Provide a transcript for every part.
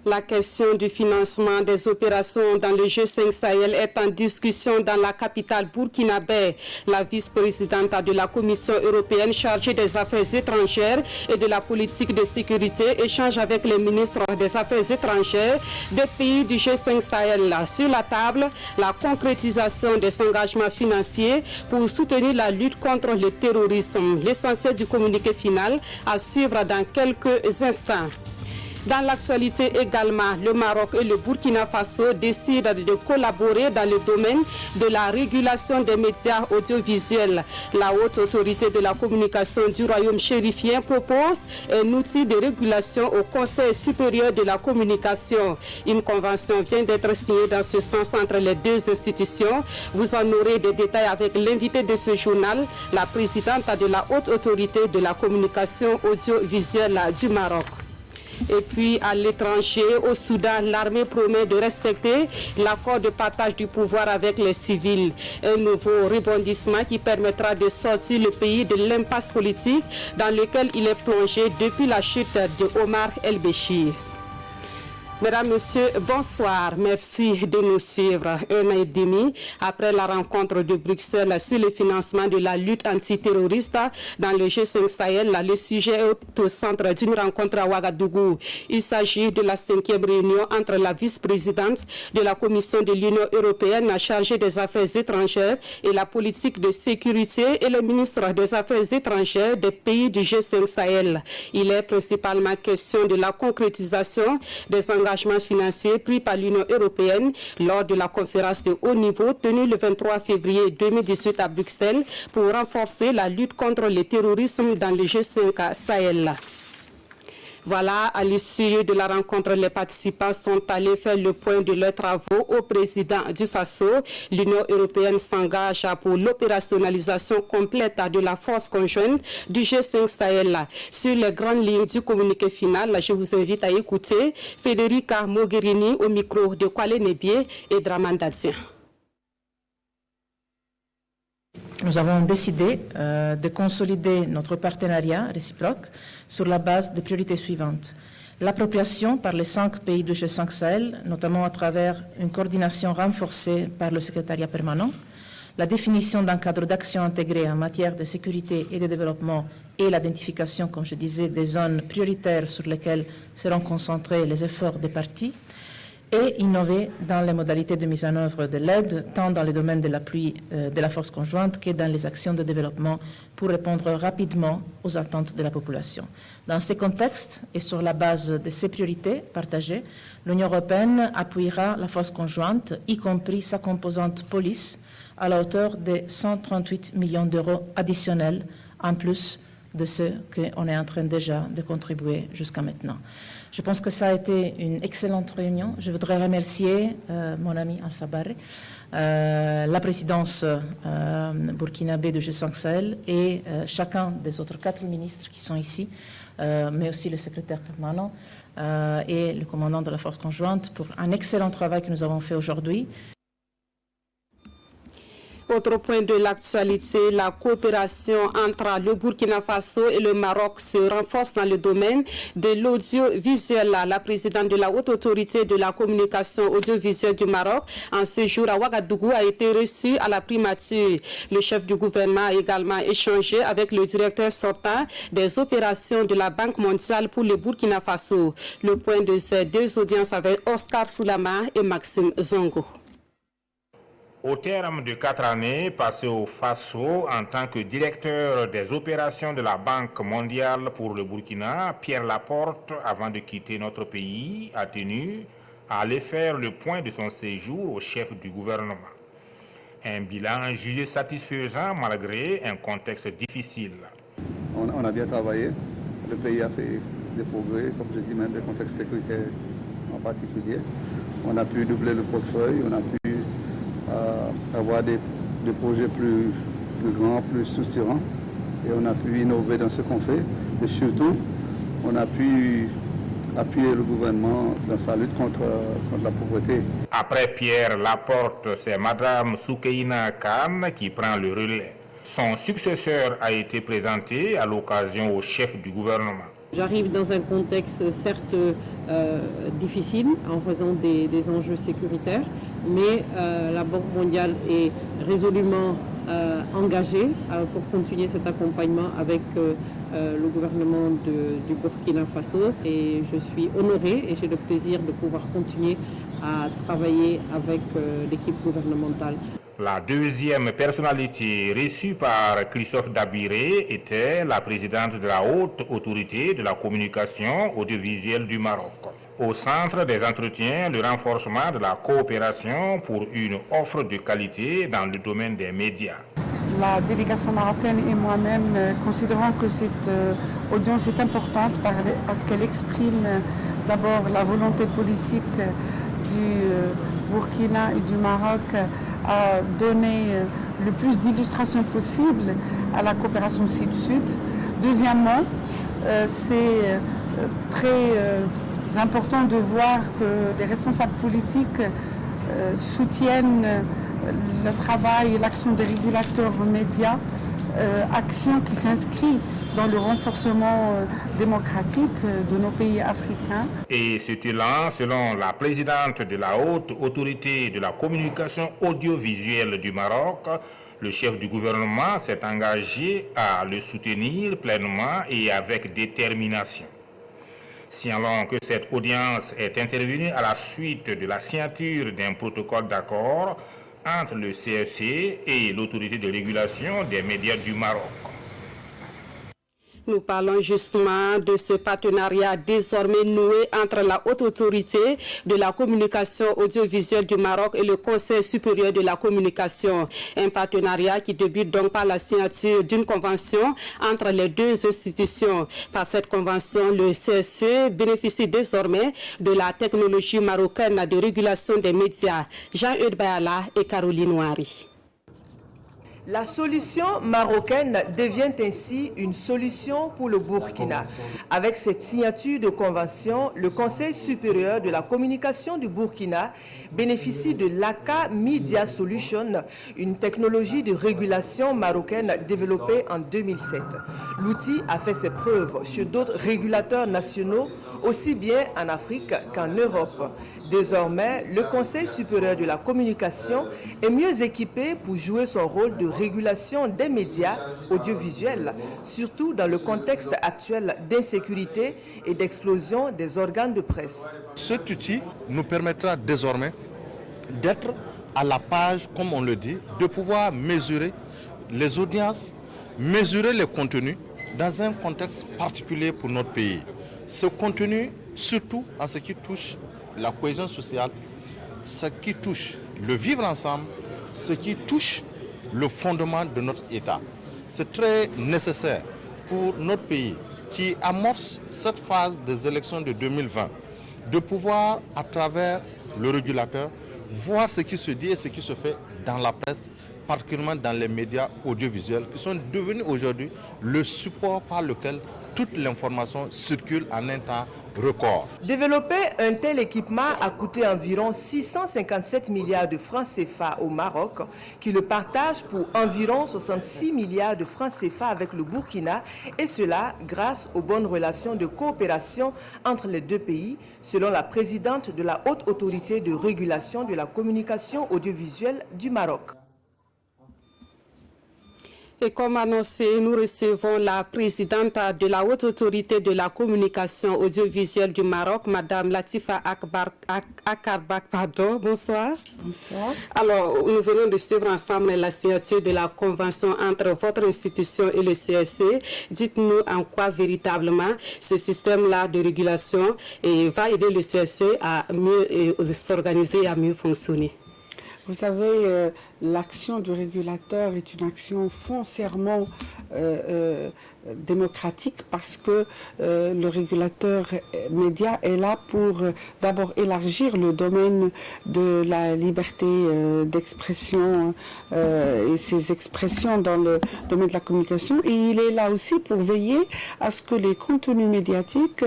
La question du financement des opérations dans le G5 Sahel est en discussion dans la capitale burkinabé. La vice-présidente de la Commission européenne chargée des affaires étrangères et de la politique de sécurité échange avec les ministres des affaires étrangères des pays du G5 Sahel. Sur la table, la concrétisation des engagements financiers pour soutenir la lutte contre le terrorisme. L'essentiel du communiqué final à suivre dans quelques instants. Dans l'actualité également, le Maroc et le Burkina Faso décident de collaborer dans le domaine de la régulation des médias audiovisuels. La haute autorité de la communication du royaume chérifien propose un outil de régulation au Conseil supérieur de la communication. Une convention vient d'être signée dans ce sens entre les deux institutions. Vous en aurez des détails avec l'invité de ce journal, la présidente de la haute autorité de la communication audiovisuelle du Maroc. Et puis à l'étranger, au Soudan, l'armée promet de respecter l'accord de partage du pouvoir avec les civils. Un nouveau rebondissement qui permettra de sortir le pays de l'impasse politique dans lequel il est plongé depuis la chute de Omar el-Béchir. Mesdames, Messieurs, bonsoir. Merci de nous suivre. Un an et demi après la rencontre de Bruxelles sur le financement de la lutte antiterroriste dans le G5 Sahel, le sujet est au centre d'une rencontre à Ouagadougou. Il s'agit de la 5e réunion entre la vice-présidente de la Commission de l'Union européenne chargée des affaires étrangères et la politique de sécurité et le ministre des Affaires étrangères des pays du G5 Sahel. Il est principalement question de la concrétisation des engagements financiers pris par l'Union européenne lors de la conférence de haut niveau tenue le 23 février 2018 à Bruxelles pour renforcer la lutte contre le terrorisme dans le G5 Sahel. Voilà, à l'issue de la rencontre, les participants sont allés faire le point de leurs travaux au président du Faso. L'Union européenne s'engage pour l'opérationnalisation complète de la force conjointe du G5 Sahel. Sur les grandes lignes du communiqué final, je vous invite à écouter Federica Mogherini au micro de Kwale Nebié et Draman Dadien. Nous avons décidé de consolider notre partenariat réciproque sur la base des priorités suivantes. L'appropriation par les 5 pays du G5 Sahel, notamment à travers une coordination renforcée par le secrétariat permanent, la définition d'un cadre d'action intégré en matière de sécurité et de développement et l'identification, comme je disais, des zones prioritaires sur lesquelles seront concentrés les efforts des parties, et innover dans les modalités de mise en œuvre de l'aide, tant dans le domaine de l'appui de la force conjointe que dans les actions de développement pour répondre rapidement aux attentes de la population. Dans ces contextes et sur la base de ces priorités partagées, l'Union européenne appuiera la force conjointe, y compris sa composante police, à la hauteur de 138 millions d'euros additionnels, en plus de ce qu'on est en train déjà de contribuer jusqu'à maintenant. Je pense que ça a été une excellente réunion. Je voudrais remercier mon ami Alpha Barre, la présidence burkinabé du G5 Sahel et chacun des autres 4 ministres qui sont ici, mais aussi le secrétaire permanent et le commandant de la force conjointe pour un excellent travail que nous avons fait aujourd'hui. Autre point de l'actualité, la coopération entre le Burkina Faso et le Maroc se renforce dans le domaine de l'audiovisuel. La présidente de la haute autorité de la communication audiovisuelle du Maroc, en séjour à Ouagadougou, a été reçue à la primature. Le chef du gouvernement a également échangé avec le directeur sortant des opérations de la Banque mondiale pour le Burkina Faso. Le point de ces 2 audiences avec Oscar Soulama et Maxime Zongo. Au terme de 4 années passées au Faso en tant que directeur des opérations de la Banque mondiale pour le Burkina, Pierre Laporte, avant de quitter notre pays, a tenu à aller faire le point de son séjour au chef du gouvernement. Un bilan jugé satisfaisant malgré un contexte difficile. On a bien travaillé, le pays a fait des progrès, comme je dis, même le contexte sécuritaire en particulier. On a pu doubler le portefeuille, on a pu avoir des projets plus grands, plus structurants, et on a pu innover dans ce qu'on fait, et surtout on a pu appuyer le gouvernement dans sa lutte contre la pauvreté. Après Pierre Laporte, c'est Madame Soukeina Khan qui prend le relais. Son successeur a été présenté à l'occasion au chef du gouvernement. J'arrive dans un contexte certes difficile en raison des enjeux sécuritaires, mais la Banque mondiale est résolument engagée pour continuer cet accompagnement avec le gouvernement du Burkina Faso. Et je suis honorée et j'ai le plaisir de pouvoir continuer à travailler avec l'équipe gouvernementale. La deuxième personnalité reçue par Christophe Dabiré était la présidente de la Haute Autorité de la Communication audiovisuelle du Maroc. Au centre des entretiens, le renforcement de la coopération pour une offre de qualité dans le domaine des médias. La délégation marocaine et moi-même considérons que cette audience est importante parce qu'elle exprime d'abord la volonté politique du Burkina et du Maroc à donner le plus d'illustrations possible à la coopération Sud-Sud. Deuxièmement, c'est très important de voir que les responsables politiques soutiennent le travail et l'action des régulateurs médias, action qui s'inscrit dans le renforcement démocratique de nos pays africains. Et cet élan, selon la présidente de la Haute Autorité de la Communication audiovisuelle du Maroc, le chef du gouvernement s'est engagé à le soutenir pleinement et avec détermination. Signalons que cette audience est intervenue à la suite de la signature d'un protocole d'accord entre le CSC et l'autorité de régulation des médias du Maroc. Nous parlons justement de ce partenariat désormais noué entre la Haute Autorité de la Communication audiovisuelle du Maroc et le Conseil supérieur de la communication. Un partenariat qui débute donc par la signature d'une convention entre les deux institutions. Par cette convention, le CSC bénéficie désormais de la technologie marocaine de régulation des médias. Jean-Eudes Bayala et Caroline Ouari. La solution marocaine devient ainsi une solution pour le Burkina. Avec cette signature de convention, le Conseil supérieur de la communication du Burkina bénéficie de l'ACA Media Solution, une technologie de régulation marocaine développée en 2007. L'outil a fait ses preuves chez d'autres régulateurs nationaux, aussi bien en Afrique qu'en Europe. Désormais, le Conseil supérieur de la communication est mieux équipé pour jouer son rôle de régulation des médias audiovisuels, surtout dans le contexte actuel d'insécurité et d'explosion des organes de presse. Cet outil nous permettra désormais d'être à la page, comme on le dit, de pouvoir mesurer les audiences, mesurer les contenus dans un contexte particulier pour notre pays. Ce contenu, surtout en ce qui touche la cohésion sociale, ce qui touche le vivre ensemble, ce qui touche le fondement de notre État. C'est très nécessaire pour notre pays qui amorce cette phase des élections de 2020 de pouvoir, à travers le régulateur, voir ce qui se dit et ce qui se fait dans la presse, particulièrement dans les médias audiovisuels qui sont devenus aujourd'hui le support par lequel toute l'information circule en un temps record. Développer un tel équipement a coûté environ 657 milliards de francs CFA au Maroc, qui le partage pour environ 66 milliards de francs CFA avec le Burkina, et cela grâce aux bonnes relations de coopération entre les deux pays, selon la présidente de la Haute Autorité de régulation de la communication audiovisuelle du Maroc. Et comme annoncé, nous recevons la présidente de la Haute Autorité de la Communication audiovisuelle du Maroc, Madame Latifa Akarbak. Bonsoir. Bonsoir. Alors, nous venons de suivre ensemble la signature de la convention entre votre institution et le CSC. Dites-nous en quoi véritablement ce système-là de régulation va aider le CSC à mieux s'organiser et à mieux fonctionner. Vous savez, l'action du régulateur est une action foncièrement démocratique parce que le régulateur média est là pour d'abord élargir le domaine de la liberté d'expression et ses expressions dans le domaine de la communication, et il est là aussi pour veiller à ce que les contenus médiatiques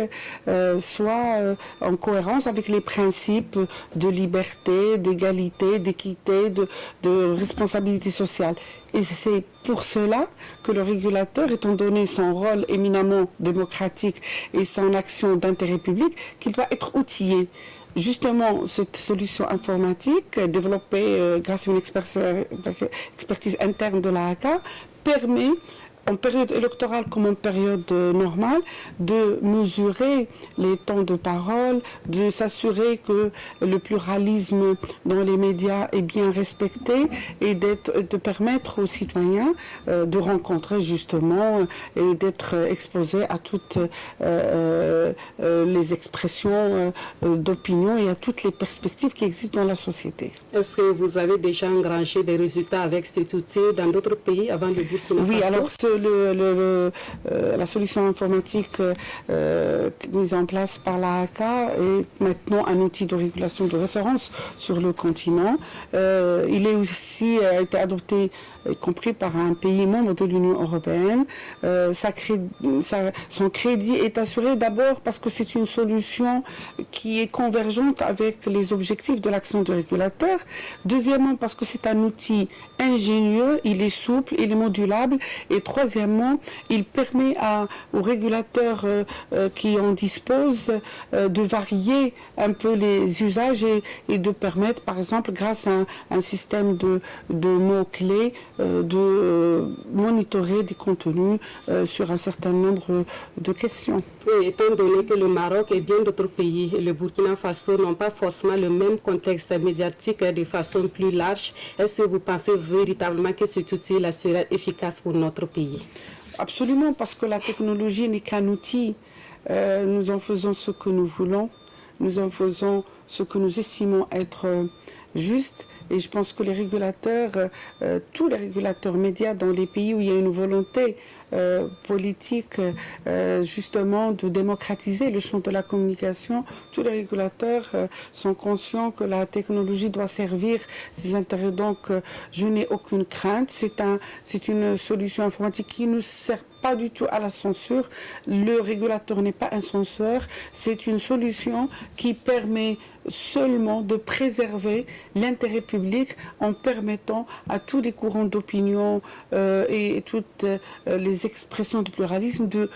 soient en cohérence avec les principes de liberté, d'égalité, d'équité d'équité, de responsabilité sociale. Et c'est pour cela que le régulateur, étant donné son rôle éminemment démocratique et son action d'intérêt public, qu'il doit être outillé. Justement, cette solution informatique développée grâce à une expertise interne de l'AACA permet, en période électorale comme en période normale, de mesurer les temps de parole, de s'assurer que le pluralisme dans les médias est bien respecté et de permettre aux citoyens de rencontrer justement et d'être exposés à toutes les expressions d'opinion et à toutes les perspectives qui existent dans la société. Est-ce que vous avez déjà engrangé des résultats avec cet outil dans d'autres pays avant le Burkina Faso? Oui, alors la solution informatique mise en place par l'AACA est maintenant un outil de régulation de référence sur le continent. Il est aussi été adopté, y compris par un pays membre de l'Union européenne. Son crédit est assuré d'abord parce que c'est une solution qui est convergente avec les objectifs de l'action du régulateur. Deuxièmement, parce que c'est un outil ingénieux, il est souple, il est modulable. Et troisièmement, il permet aux régulateurs qui en disposent de varier un peu les usages et de permettre, par exemple, grâce à un système de mots-clés, de monitorer des contenus sur un certain nombre de questions. Oui, étant donné que le Maroc et bien d'autres pays, le Burkina Faso, n'ont pas forcément le même contexte médiatique de façon plus large, est-ce que vous pensez véritablement que cet outil-là sera efficace pour notre pays? Absolument, parce que la technologie n'est qu'un outil. Nous en faisons ce que nous voulons, nous en faisons ce que nous estimons être juste. Et je pense que les régulateurs, tous les régulateurs médias dans les pays où il y a une volonté politique justement de démocratiser le champ de la communication, tous les régulateurs sont conscients que la technologie doit servir ses intérêts. Donc je n'ai aucune crainte. C'est une solution informatique qui ne sert pas du tout à la censure. Le régulateur n'est pas un censeur. C'est une solution qui permet seulement de préserver l'intérêt public en permettant à tous les courants d'opinion et toutes les expressions du pluralisme de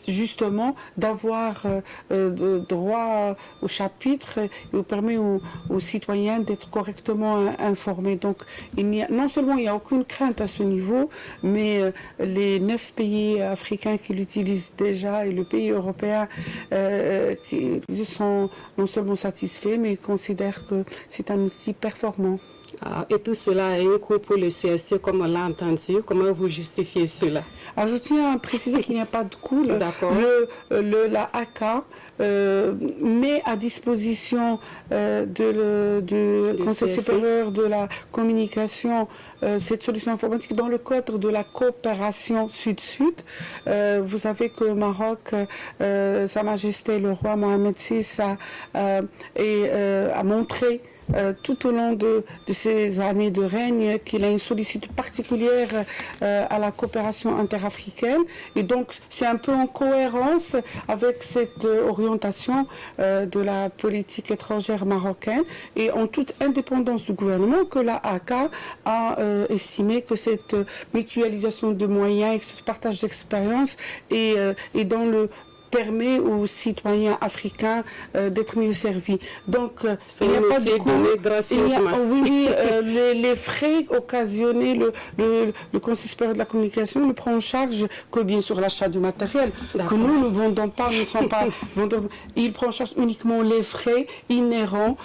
justement d'avoir droit au chapitre et permet aux citoyens d'être correctement informés. Donc non seulement il n'y a aucune crainte à ce niveau, mais les 9 pays africains qui l'utilisent déjà et le pays européen qui sont non seulement satisfaits mais considèrent que c'est un outil performant. Et tout cela a un coût pour le CSC, comme on l'a entendu. Comment vous justifiez cela? Alors, je tiens à préciser qu'il n'y a pas de coût. La AACA met à disposition du Conseil supérieur de la communication cette solution informatique dans le cadre de la coopération Sud-Sud. Vous savez que au Maroc, Sa Majesté le roi Mohamed VI a montré tout au long de ces années de règne qu'il a une sollicitude particulière à la coopération interafricaine et donc c'est un peu en cohérence avec cette orientation de la politique étrangère marocaine et en toute indépendance du gouvernement que la AACA a estimé que cette mutualisation de moyens et ce partage d'expérience est dans le permet aux citoyens africains d'être mieux servis. Donc, il n'y a pas de coût. Les frais occasionnés, le Conseil supérieur de la communication ne prend en charge que bien sûr l'achat du matériel, que nous ne vendons pas, nous ne sommes pas vendeurs. Il prend en charge uniquement les frais inhérents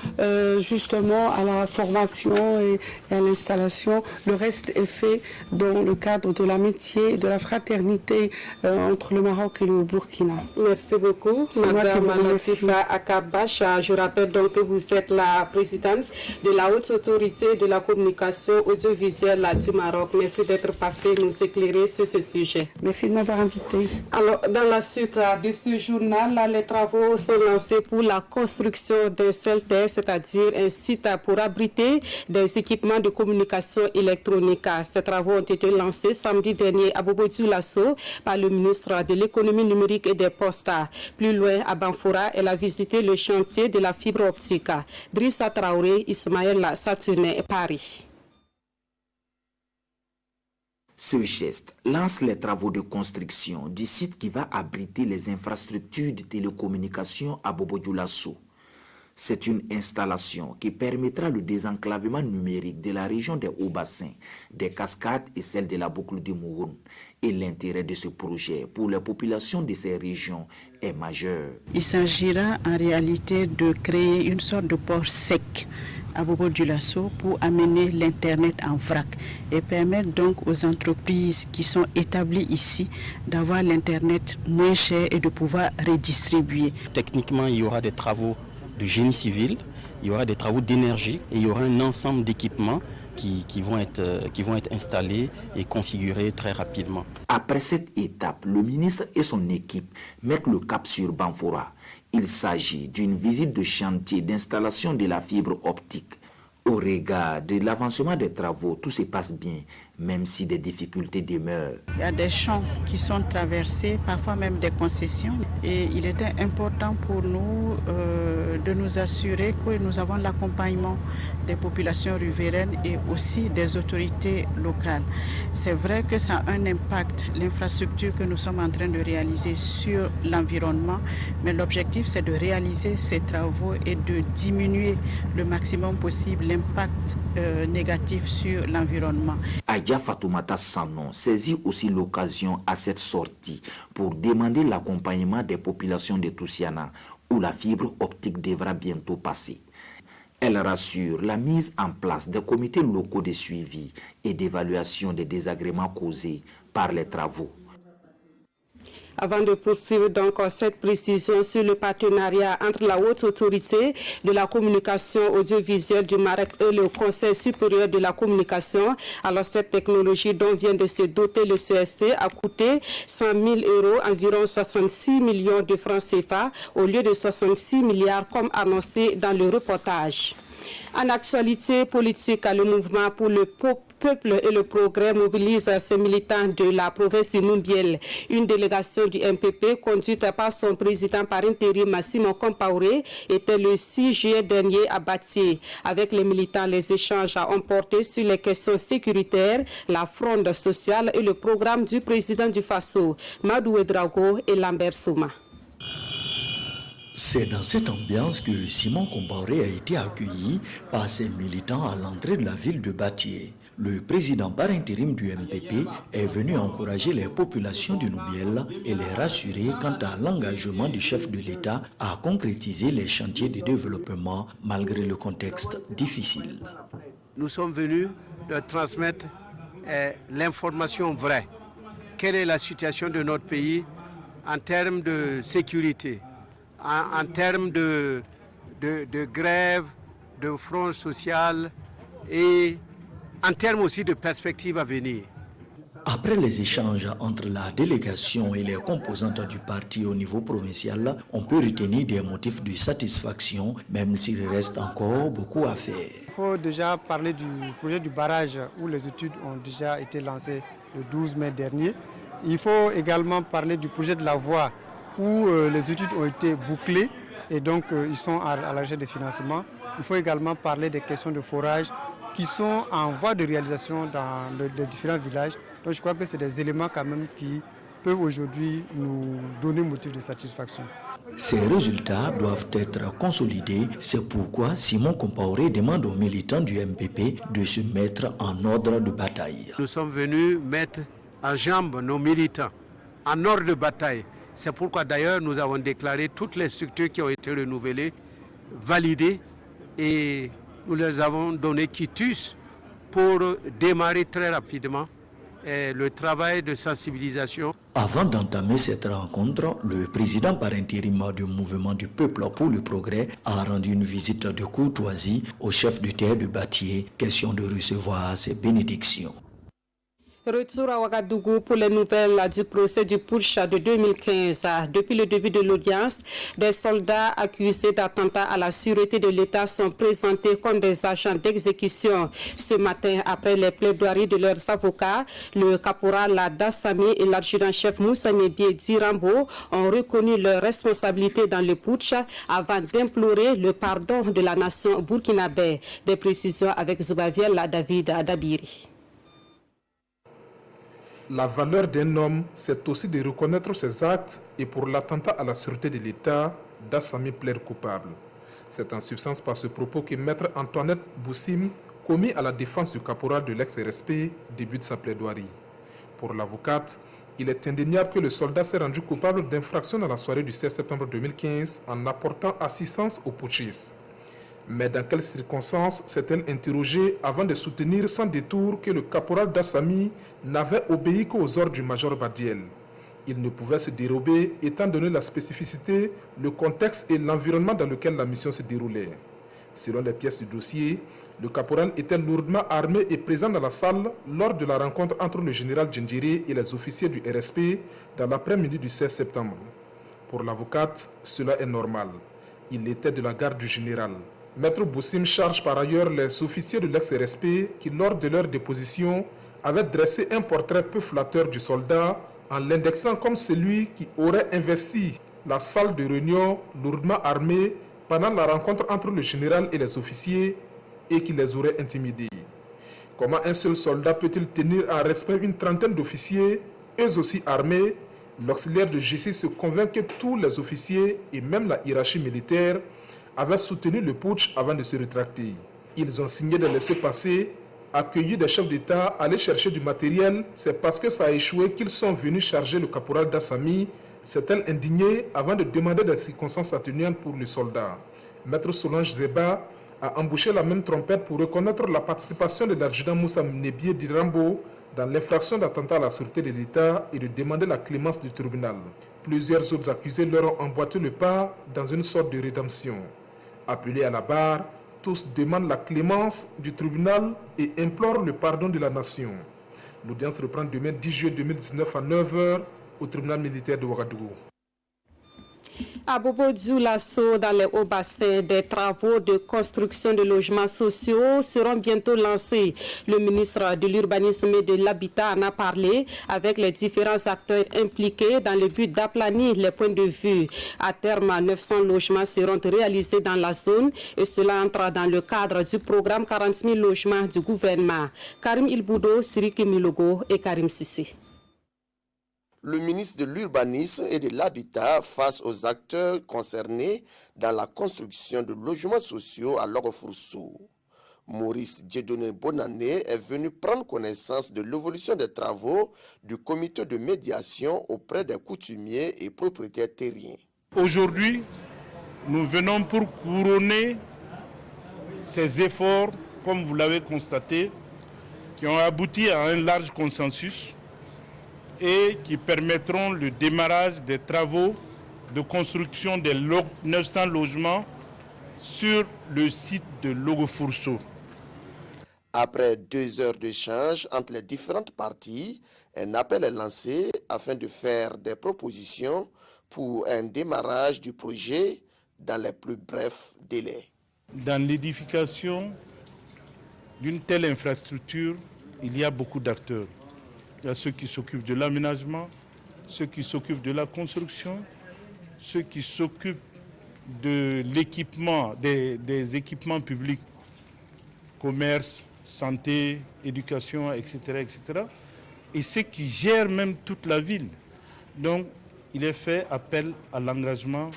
justement à la formation et à l'installation. Le reste est fait dans le cadre de l'amitié et de la fraternité entre le Maroc et le Burkina. Merci beaucoup, Madame Latifa Akabacha. Je rappelle donc que vous êtes la présidente de la haute autorité de la communication audiovisuelle du Maroc. Merci d'être passée nous éclairer sur ce sujet. Merci de m'avoir invité. Alors, dans la suite de ce journal, les travaux sont lancés pour la construction d'un CELTER, c'est-à-dire un site pour abriter des équipements de communication électronique. Ces travaux ont été lancés samedi dernier à Bobo-Dioulasso par le ministre de l'économie numérique et des ports constat. Plus loin, à Banfora, elle a visité le chantier de la fibre optique. Drissa Traoré, Ismaël Saturnin, Paris. Ce geste lance les travaux de construction du site qui va abriter les infrastructures de télécommunications à Bobo-Dioulasso. C'est une installation qui permettra le désenclavement numérique de la région des Hauts-Bassins, des Cascades et celle de la boucle du Mouroun. Et l'intérêt de ce projet pour les populations de ces régions est majeur. Il s'agira en réalité de créer une sorte de port sec à Bobo-Dioulasso pour amener l'Internet en vrac et permettre donc aux entreprises qui sont établies ici d'avoir l'Internet moins cher et de pouvoir redistribuer. Techniquement, il y aura des travaux de génie civil, il y aura des travaux d'énergie et il y aura un ensemble d'équipements qui vont être installés et configurés très rapidement. Après cette étape, le ministre et son équipe mettent le cap sur Banfora. Il s'agit d'une visite de chantier d'installation de la fibre optique. Au regard de l'avancement des travaux, tout se passe bien, même si des difficultés demeurent. Il y a des champs qui sont traversés, parfois même des concessions. Et il était important pour nous de nous assurer que nous avons l'accompagnement des populations riveraines et aussi des autorités locales. C'est vrai que ça a un impact, l'infrastructure que nous sommes en train de réaliser sur l'environnement, mais l'objectif c'est de réaliser ces travaux et de diminuer le maximum possible l'impact négatif sur l'environnement. Aya Fatoumata Sanon saisit aussi l'occasion à cette sortie pour demander l'accompagnement des populations de Toussiana où la fibre optique devra bientôt passer. Elle rassure la mise en place des comités locaux de suivi et d'évaluation des désagréments causés par les travaux. Avant de poursuivre donc cette précision sur le partenariat entre la haute autorité de la communication audiovisuelle du Maroc et le Conseil supérieur de la communication, alors cette technologie dont vient de se doter le CSC a coûté 100 000 €, environ 66 millions de francs CFA, au lieu de 66 milliards comme annoncé dans le reportage. En actualité politique, le mouvement pour le peuple et le progrès mobilise ses militants de la province de Numbiel. Une délégation du MPP conduite par son président par intérim Simon Compaoré était le 6 juillet dernier à Batié. Avec les militants, les échanges ont porté sur les questions sécuritaires, la fronde sociale et le programme du président du Faso, Madou Drago et Lambert Souma. C'est dans cette ambiance que Simon Compaoré a été accueilli par ses militants à l'entrée de la ville de Batié. Le président par intérim du MPP est venu encourager les populations du Numbiel et les rassurer quant à l'engagement du chef de l'État à concrétiser les chantiers de développement malgré le contexte difficile. Nous sommes venus de transmettre l'information vraie. Quelle est la situation de notre pays en termes de sécurité, en termes de grève, de front social et en termes aussi de perspectives à venir. Après les échanges entre la délégation et les composantes du parti au niveau provincial, on peut retenir des motifs de satisfaction, même s'il reste encore beaucoup à faire. Il faut déjà parler du projet du barrage où les études ont déjà été lancées le 12 mai dernier. Il faut également parler du projet de la voie où les études ont été bouclées et donc ils sont à la recherche de financement. Il faut également parler des questions de forage qui sont en voie de réalisation dans les différents villages. Donc je crois que c'est des éléments quand même qui peuvent aujourd'hui nous donner motif de satisfaction. Ces résultats doivent être consolidés. C'est pourquoi Simon Compaoré demande aux militants du MPP de se mettre en ordre de bataille. Nous sommes venus mettre en jambe nos militants en ordre de bataille. C'est pourquoi d'ailleurs nous avons déclaré toutes les structures qui ont été renouvelées, validées, et nous leur avons donné quitus pour démarrer très rapidement le travail de sensibilisation. Avant d'entamer cette rencontre, le président par intérim du mouvement du peuple pour le progrès a rendu une visite de courtoisie au chef de terre de Batié, question de recevoir ses bénédictions. Retour à Ouagadougou pour les nouvelles du procès du putsch de 2015. Depuis le début de l'audience, des soldats accusés d'attentat à la sûreté de l'État sont présentés comme des agents d'exécution. Ce matin, après les plaidoiries de leurs avocats, le caporal Dassami et l'adjudant-chef Moussa Nebie Dirambo ont reconnu leur responsabilité dans le putsch avant d'implorer le pardon de la nation burkinabé. Des précisions avec Zubaviel David Dabiri. La valeur d'un homme, c'est aussi de reconnaître ses actes et pour l'attentat à la sûreté de l'État, Dassami plaide coupable. C'est en substance par ce propos que Maître Antoinette Boussim, commis à la défense du caporal de l'ex-RSP, débute sa plaidoirie. Pour l'avocate, il est indéniable que le soldat s'est rendu coupable d'infraction dans la soirée du 16 septembre 2015 en apportant assistance aux putschistes. Mais dans quelles circonstances s'est-elle interrogée avant de soutenir sans détour que le caporal Dassami n'avait obéi qu'aux ordres du major Badiel? Il ne pouvait se dérober étant donné la spécificité, le contexte et l'environnement dans lequel la mission se déroulait. Selon les pièces du dossier, le caporal était lourdement armé et présent dans la salle lors de la rencontre entre le général Djendjiri et les officiers du RSP dans l'après-midi du 16 septembre. Pour l'avocate, cela est normal. Il était de la garde du général. Maître Boussim charge par ailleurs les officiers de l'ex-RSP qui, lors de leur déposition, avaient dressé un portrait peu flatteur du soldat en l'indexant comme celui qui aurait investi la salle de réunion lourdement armée pendant la rencontre entre le général et les officiers et qui les aurait intimidés. Comment un seul soldat peut-il tenir en respect une trentaine d'officiers, eux aussi armés? L'auxiliaire de justice se convainc que tous les officiers et même la hiérarchie militaire avaient soutenu le putsch avant de se rétracter. Ils ont signé des laissez-passer, accueilli des chefs d'État, allé chercher du matériel. C'est parce que ça a échoué qu'ils sont venus charger le caporal Dassami, s'est-elle indignée avant de demander des circonstances atténuantes pour le soldat. Maître Solange Zeba a embouché la même trompette pour reconnaître la participation de l'adjudant Moussa Nebie Dirambo dans l'infraction d'attentat à la sûreté de l'État et de demander la clémence du tribunal. Plusieurs autres accusés leur ont emboîté le pas dans une sorte de rédemption. Appelés à la barre, tous demandent la clémence du tribunal et implorent le pardon de la nation. L'audience reprend demain 10 juillet 2019 à 9h au tribunal militaire de Ouagadougou. À Bobo-Dioulasso, dans les hauts bassins, des travaux de construction de logements sociaux seront bientôt lancés. Le ministre de l'Urbanisme et de l'Habitat en a parlé avec les différents acteurs impliqués dans le but d'aplanir les points de vue. À terme, 900 logements seront réalisés dans la zone et cela entre dans le cadre du programme 40 000 logements du gouvernement. Karim Ilboudo, Siriki Milogo et Karim Sissi. Le ministre de l'Urbanisme et de l'Habitat face aux acteurs concernés dans la construction de logements sociaux à Lorofourso. Maurice Dieudonné Bonané est venu prendre connaissance de l'évolution des travaux du comité de médiation auprès des coutumiers et propriétaires terriens. Aujourd'hui, nous venons pour couronner ces efforts, comme vous l'avez constaté, qui ont abouti à un large consensus et qui permettront le démarrage des travaux de construction des 900 logements sur le site de Lorofourso. Après 2 heures d'échange entre les différentes parties, un appel est lancé afin de faire des propositions pour un démarrage du projet dans les plus brefs délais. Dans l'édification d'une telle infrastructure, il y a beaucoup d'acteurs. Il y a ceux qui s'occupent de l'aménagement, ceux qui s'occupent de la construction, ceux qui s'occupent de l'équipement, des équipements publics, commerce, santé, éducation, etc., etc. Et ceux qui gèrent même toute la ville. Donc, il est fait appel à l'engagement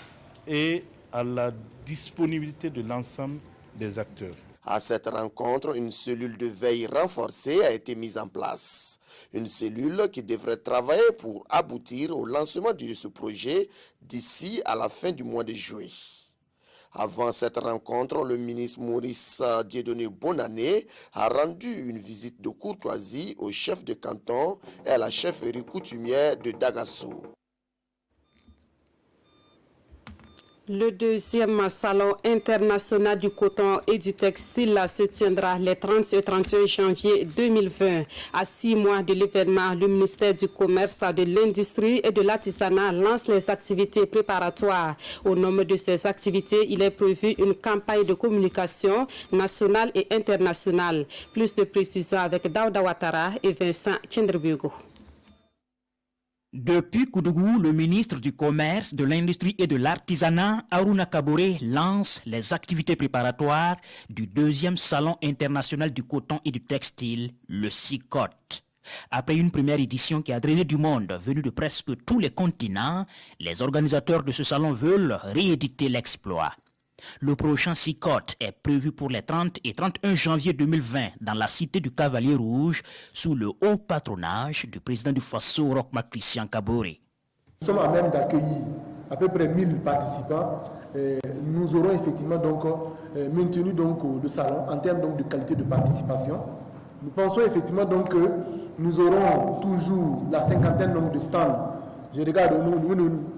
et à la disponibilité de l'ensemble des acteurs. À cette rencontre, une cellule de veille renforcée a été mise en place. Une cellule qui devrait travailler pour aboutir au lancement de ce projet d'ici à la fin du mois de juillet. Avant cette rencontre, le ministre Maurice Dieudonné Bonané a rendu une visite de courtoisie au chef de canton et à la chefferie coutumière de Dagasso. Le deuxième salon international du coton et du textile se tiendra les 30 et 31 janvier 2020. À 6 mois de l'événement, le ministère du Commerce, de l'Industrie et de l'Artisanat lance les activités préparatoires. Au nombre de ces activités, il est prévu une campagne de communication nationale et internationale. Plus de précisions avec Daouda Ouattara et Vincent Tchendrebugo. Depuis Koudougou, le ministre du Commerce, de l'Industrie et de l'Artisanat, Aruna Kaboré, lance les activités préparatoires du deuxième Salon international du coton et du textile, le SICOT. Après une première édition qui a drainé du monde venu de presque tous les continents, les organisateurs de ce salon veulent rééditer l'exploit. Le prochain SICOT est prévu pour les 30 et 31 janvier 2020 dans la cité du Cavalier Rouge sous le haut patronage du président du Faso, Roch-Marc Christian Kaboré. Nous sommes à même d'accueillir à peu près 1000 participants. Nous aurons effectivement donc maintenu donc le salon en termes donc de qualité de participation. Nous pensons effectivement donc que nous aurons toujours la cinquantaine donc de stands. Je regarde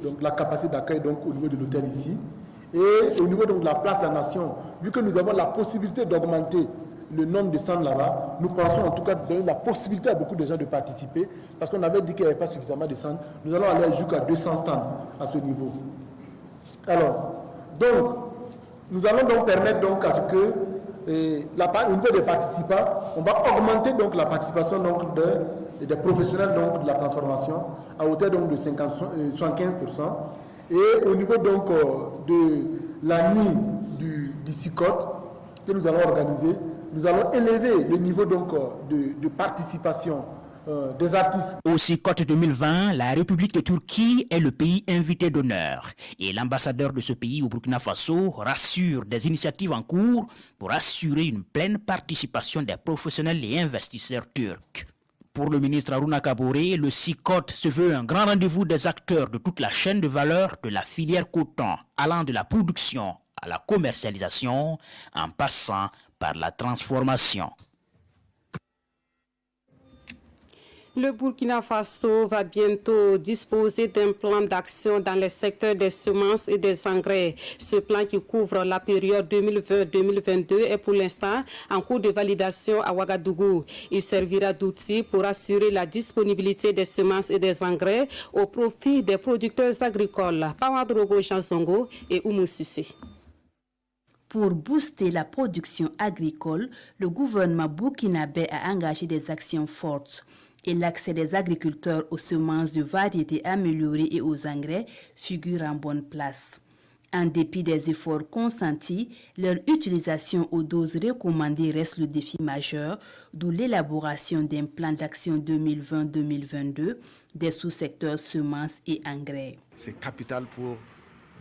donc la capacité d'accueil donc au niveau de l'hôtel ici. Et au niveau donc de la place de la nation, vu que nous avons la possibilité d'augmenter le nombre de stands là-bas, nous pensons en tout cas donner la possibilité à beaucoup de gens de participer, parce qu'on avait dit qu'il n'y avait pas suffisamment de stands. Nous allons aller jusqu'à 200 stands à ce niveau. Alors, donc, nous allons donc permettre donc à ce que, au niveau des participants, on va augmenter donc la participation donc des professionnels donc de la transformation à hauteur donc de 75%. Et au niveau donc de la nuit du SICOT que nous allons organiser, nous allons élever le niveau donc de participation des artistes. Au SICOT 2020, la République de Turquie est le pays invité d'honneur. Et l'ambassadeur de ce pays au Burkina Faso rassure des initiatives en cours pour assurer une pleine participation des professionnels et investisseurs turcs. Pour le ministre Aruna Kaboré, le SICOT se veut un grand rendez-vous des acteurs de toute la chaîne de valeur de la filière coton, allant de la production à la commercialisation, en passant par la transformation. Le Burkina Faso va bientôt disposer d'un plan d'action dans les secteurs des semences et des engrais. Ce plan qui couvre la période 2020-2022 est pour l'instant en cours de validation à Ouagadougou. Il servira d'outil pour assurer la disponibilité des semences et des engrais au profit des producteurs agricoles. Pawadrogo Jansongo et Oumou Sissi. Pour booster la production agricole, le gouvernement burkinabé a engagé des actions fortes. Et l'accès des agriculteurs aux semences de variétés améliorées et aux engrais figure en bonne place. En dépit des efforts consentis, leur utilisation aux doses recommandées reste le défi majeur, d'où l'élaboration d'un plan d'action 2020-2022 des sous-secteurs semences et engrais. C'est capital pour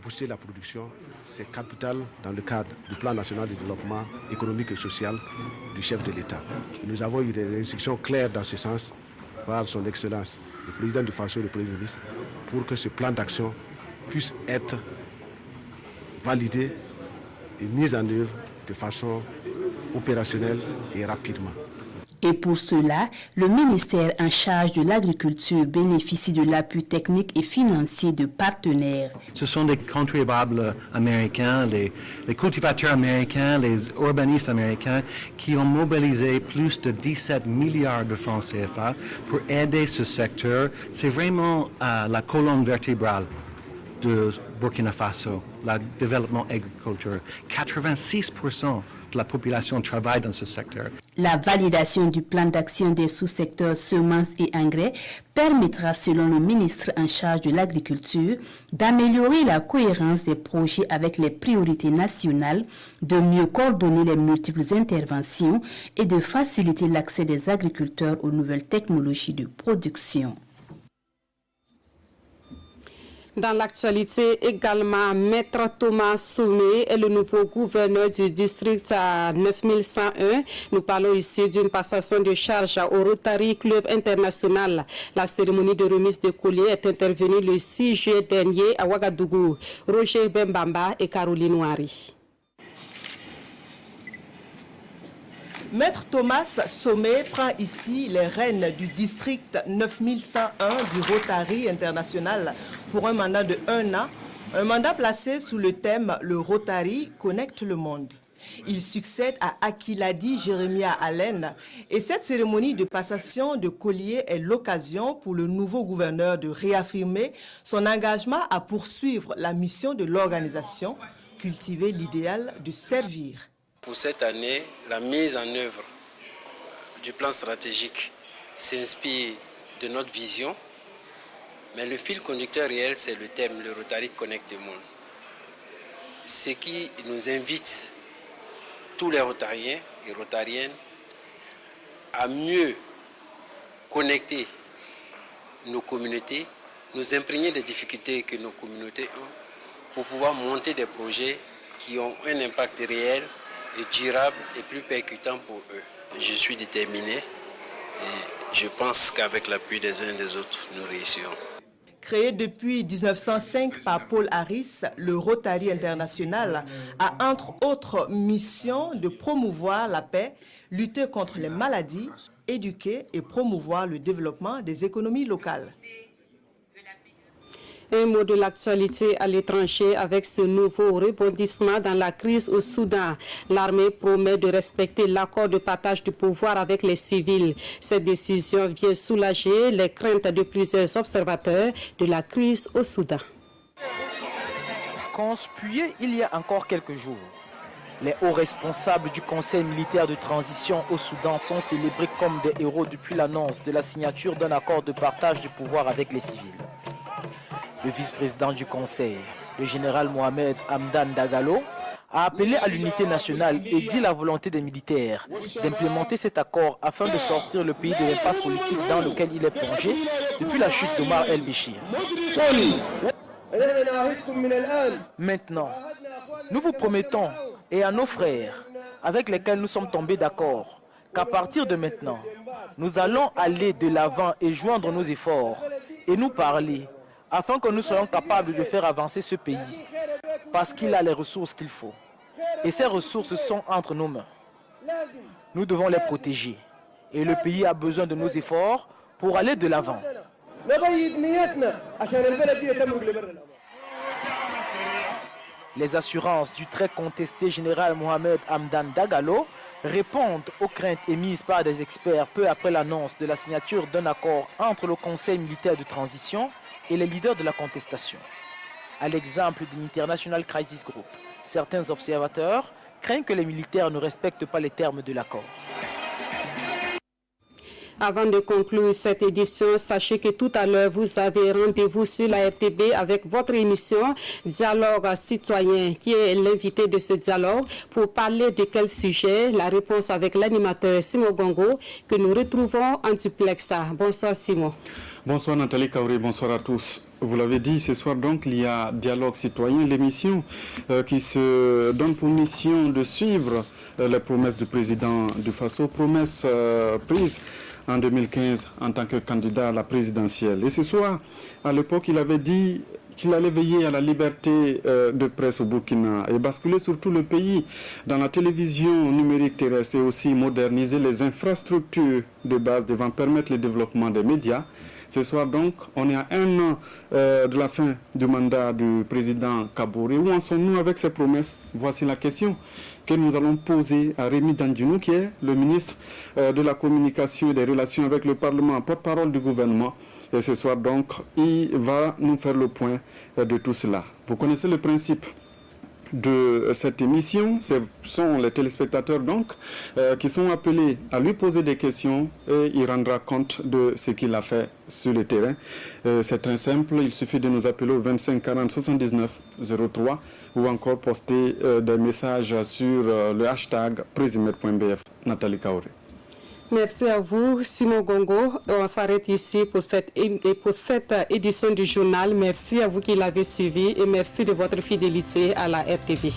booster la production, c'est capital dans le cadre du plan national de développement économique et social du chef de l'État. Nous avons eu des instructions claires dans ce sens par son Excellence, le président du Faso et le Premier ministre, pour que ce plan d'action puisse être validé et mis en œuvre de façon opérationnelle et rapidement. Et pour cela, le ministère en charge de l'agriculture bénéficie de l'appui technique et financier de partenaires. Ce sont des contribuables américains, les cultivateurs américains, les urbanistes américains qui ont mobilisé plus de 17 milliards de francs CFA pour aider ce secteur. C'est vraiment la colonne vertébrale de Burkina Faso, le développement agriculture. 86% de la population travaille dans ce secteur. La validation du plan d'action des sous-secteurs semences et engrais permettra, selon le ministre en charge de l'agriculture, d'améliorer la cohérence des projets avec les priorités nationales, de mieux coordonner les multiples interventions et de faciliter l'accès des agriculteurs aux nouvelles technologies de production. Dans l'actualité également, Maître Thomas Somé est le nouveau gouverneur du district à 9101. Nous parlons ici d'une passation de charge au Rotary Club International. La cérémonie de remise de collier est intervenue le 6 juillet dernier à Ouagadougou. Roger Bembamba et Caroline Ouari. Maître Thomas Somé prend ici les rênes du district 9101 du Rotary International pour un mandat de 1 an Un mandat placé sous le thème « Le Rotary connecte le monde ». Il succède à Akiladi Jeremiah Allen et cette cérémonie de passation de collier est l'occasion pour le nouveau gouverneur de réaffirmer son engagement à poursuivre la mission de l'organisation, cultiver l'idéal de servir. Pour cette année, la mise en œuvre du plan stratégique s'inspire de notre vision, mais le fil conducteur réel, c'est le thème « Le Rotary connecte le monde ». Ce qui nous invite tous les Rotariens et Rotariennes à mieux connecter nos communautés, nous imprégner des difficultés que nos communautés ont pour pouvoir monter des projets qui ont un impact réel et durable et plus percutant pour eux. Je suis déterminé et je pense qu'avec l'appui des uns et des autres, nous réussirons. Créé depuis 1905 par Paul Harris, le Rotary International a entre autres mission de promouvoir la paix, lutter contre les maladies, éduquer et promouvoir le développement des économies locales. Un mot de l'actualité à l'étranger avec ce nouveau rebondissement dans la crise au Soudan. L'armée promet de respecter l'accord de partage du pouvoir avec les civils. Cette décision vient soulager les craintes de plusieurs observateurs de la crise au Soudan. Conspués il y a encore quelques jours, les hauts responsables du Conseil militaire de transition au Soudan sont célébrés comme des héros depuis l'annonce de la signature d'un accord de partage du pouvoir avec les civils. Le vice-président du Conseil, le général Mohamed Hamdan Dagalo, a appelé à l'unité nationale et dit la volonté des militaires d'implémenter cet accord afin de sortir le pays de l'impasse politique dans lequel il est plongé depuis la chute d'Omar el-Béchir. Maintenant, nous vous promettons, et à nos frères avec lesquels nous sommes tombés d'accord, qu'à partir de maintenant, nous allons aller de l'avant et joindre nos efforts et nous parler afin que nous soyons capables de faire avancer ce pays, parce qu'il a les ressources qu'il faut. Et ces ressources sont entre nos mains. Nous devons les protéger. Et le pays a besoin de nos efforts pour aller de l'avant. Les assurances du très contesté général Mohamed Hamdan Dagalo répondent aux craintes émises par des experts peu après l'annonce de la signature d'un accord entre le Conseil militaire de transition et les leaders de la contestation. À l'exemple de l'International Crisis Group, certains observateurs craignent que les militaires ne respectent pas les termes de l'accord. Avant de conclure cette édition, sachez que tout à l'heure, vous avez rendez-vous sur la RTB avec votre émission Dialogue citoyen, qui est l'invité de ce dialogue pour parler de quel sujet. La réponse avec l'animateur Simon Gongo, que nous retrouvons en duplex. Bonsoir Simon. Bonsoir Nathalie Kaouré, bonsoir à tous. Vous l'avez dit, ce soir donc, il y a Dialogue citoyen, l'émission qui se donne pour mission de suivre les promesses du président du Faso, promesses prises en 2015 en tant que candidat à la présidentielle. Et ce soir, à l'époque, il avait dit qu'il allait veiller à la liberté de presse au Burkina et basculer surtout le pays dans la télévision numérique terrestre et aussi moderniser les infrastructures de base devant permettre le développement des médias. Ce soir donc, on est à un an de la fin du mandat du président Kaboré. Où en sommes-nous avec ces promesses? Voici la question que nous allons poser à Rémi Dandinou, qui est le ministre de la Communication et des Relations avec le Parlement, porte-parole du gouvernement. Et ce soir donc, il va nous faire le point de tout cela. Vous connaissez le principe de cette émission, ce sont les téléspectateurs donc qui sont appelés à lui poser des questions et il rendra compte de ce qu'il a fait sur le terrain. C'est très simple, il suffit de nous appeler au 25 40 79 03 ou encore poster des messages sur le hashtag presimed.bf. Nathalie Kaouré. Merci à vous, Simon Gongo. On s'arrête ici pour cette édition du journal. Merci à vous qui l'avez suivi et merci de votre fidélité à la RTV.